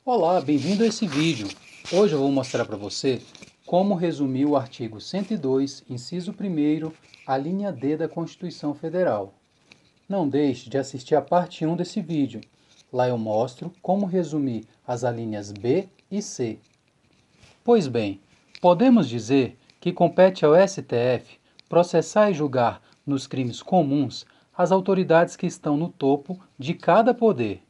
Olá, bem-vindo a esse vídeo. Hoje eu vou mostrar para você como resumir o artigo 102, inciso 1º, a linha D da Constituição Federal. Não deixe de assistir a parte 1 desse vídeo. Lá eu mostro como resumir as alíneas B e C. Pois bem, podemos dizer que compete ao STF processar e julgar nos crimes comuns as autoridades que estão no topo de cada poder.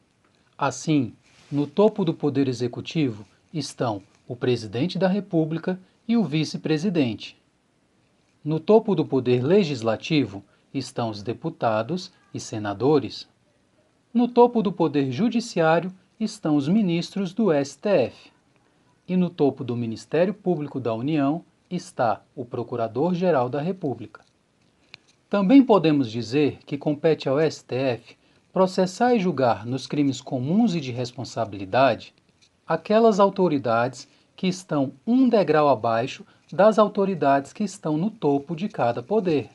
Assim, no topo do Poder Executivo estão o Presidente da República e o Vice-Presidente. No topo do Poder Legislativo estão os deputados e senadores. No topo do Poder Judiciário estão os ministros do STF. E no topo do Ministério Público da União está o Procurador-Geral da República. Também podemos dizer que compete ao STF processar e julgar nos crimes comuns e de responsabilidade aquelas autoridades que estão um degrau abaixo das autoridades que estão no topo de cada poder.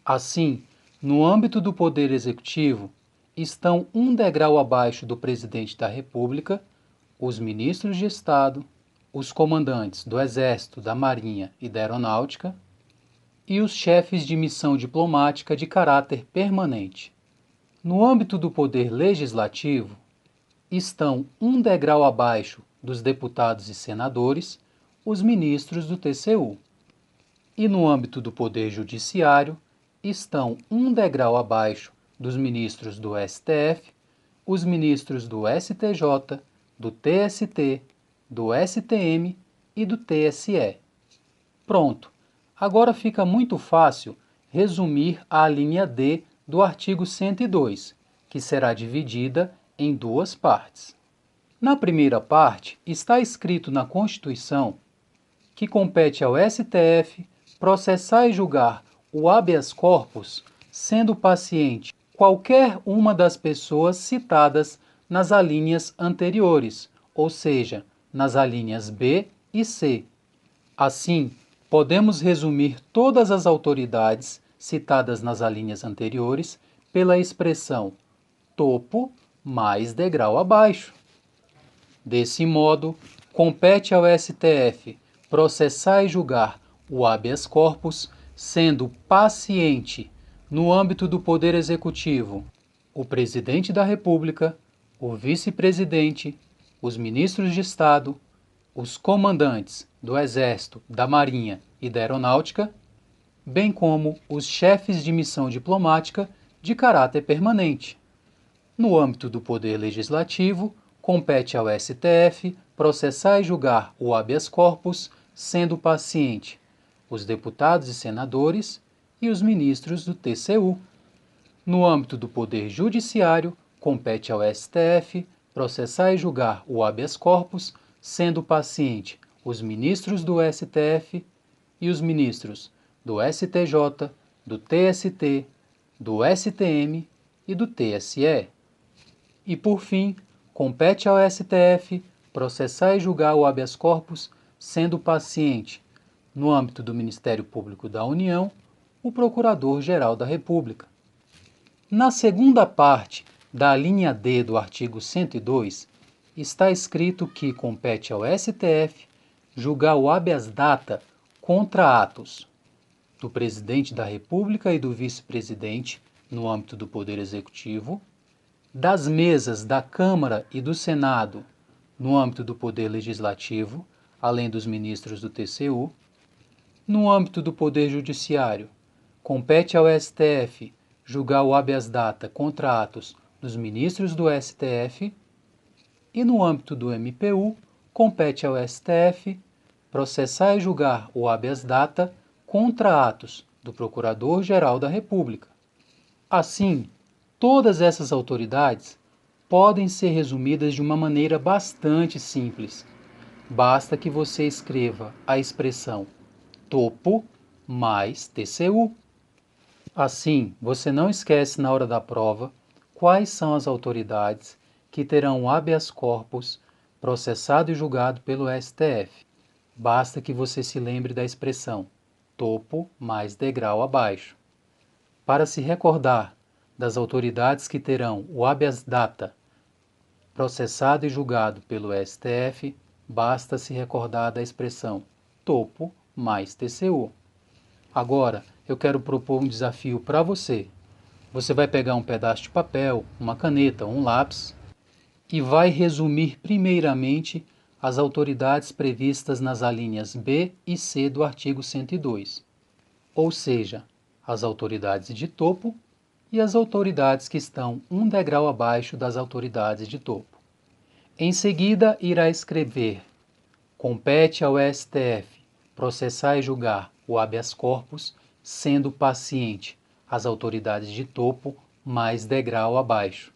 Assim, no âmbito do Poder Executivo, estão um degrau abaixo do Presidente da República os ministros de Estado, os comandantes do Exército, da Marinha e da Aeronáutica e os chefes de missão diplomática de caráter permanente. No âmbito do Poder Legislativo, estão um degrau abaixo dos deputados e senadores os ministros do TCU. E no âmbito do Poder Judiciário, estão um degrau abaixo dos ministros do STF os ministros do STJ, do TST, do STM e do TSE. Pronto! Agora fica muito fácil resumir a linha D do artigo 102, que será dividida em duas partes. Na primeira parte, está escrito na Constituição que compete ao STF processar e julgar o habeas corpus, sendo paciente qualquer uma das pessoas citadas nas alíneas anteriores, ou seja, nas alíneas B e C. Assim, podemos resumir todas as autoridades citadas nas alíneas anteriores pela expressão topo mais degrau abaixo. Desse modo, compete ao STF processar e julgar o habeas corpus, sendo paciente, no âmbito do Poder Executivo, o Presidente da República, o Vice-Presidente, os ministros de Estado, os comandantes do Exército, da Marinha e da Aeronáutica, bem como os chefes de missão diplomática de caráter permanente. No âmbito do Poder Legislativo, compete ao STF processar e julgar o habeas corpus, sendo paciente os deputados e senadores e os ministros do TCU. No âmbito do Poder Judiciário, compete ao STF processar e julgar o habeas corpus, sendo paciente os ministros do STF e os ministros do STJ, do TST, do STM e do TSE. E, por fim, compete ao STF processar e julgar o habeas corpus, sendo paciente, no âmbito do Ministério Público da União, o Procurador-Geral da República. Na segunda parte da linha D do artigo 102, está escrito que compete ao STF julgar o habeas data contra atos do Presidente da República e do Vice-Presidente, no âmbito do Poder Executivo, das mesas da Câmara e do Senado, no âmbito do Poder Legislativo, além dos ministros do TCU. No âmbito do Poder Judiciário, compete ao STF julgar o habeas data contra atos dos ministros do STF. E no âmbito do MPU, compete ao STF processar e julgar o habeas data contra atos do Procurador-Geral da República. Assim, todas essas autoridades podem ser resumidas de uma maneira bastante simples. Basta que você escreva a expressão topo mais TCU. Assim, você não esquece na hora da prova quais são as autoridades que terão o habeas corpus processado e julgado pelo STF. Basta que você se lembre da expressão topo mais degrau abaixo. Para se recordar das autoridades que terão o habeas data processado e julgado pelo STF, basta se recordar da expressão topo mais TCU. Agora, eu quero propor um desafio para você. Você vai pegar um pedaço de papel, uma caneta, um lápis e vai resumir primeiramente as autoridades previstas nas alíneas B e C do artigo 102, ou seja, as autoridades de topo e as autoridades que estão um degrau abaixo das autoridades de topo. Em seguida, irá escrever: compete ao STF processar e julgar o habeas corpus, sendo paciente as autoridades de topo mais degrau abaixo.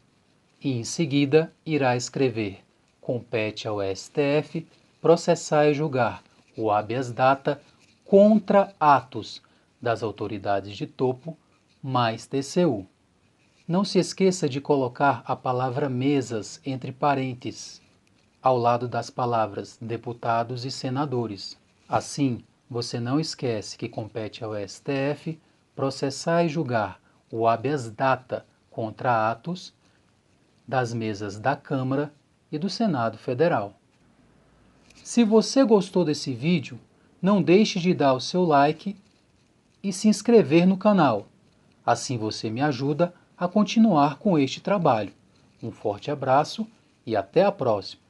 E em seguida, irá escrever: compete ao STF processar e julgar o habeas data contra atos das autoridades de topo mais TCU. Não se esqueça de colocar a palavra mesas entre parênteses, ao lado das palavras deputados e senadores. Assim, você não esquece que compete ao STF processar e julgar o habeas data contra atos das mesas da Câmara e do Senado Federal. Se você gostou desse vídeo, não deixe de dar o seu like e se inscrever no canal. Assim você me ajuda a continuar com este trabalho. Um forte abraço e até a próxima!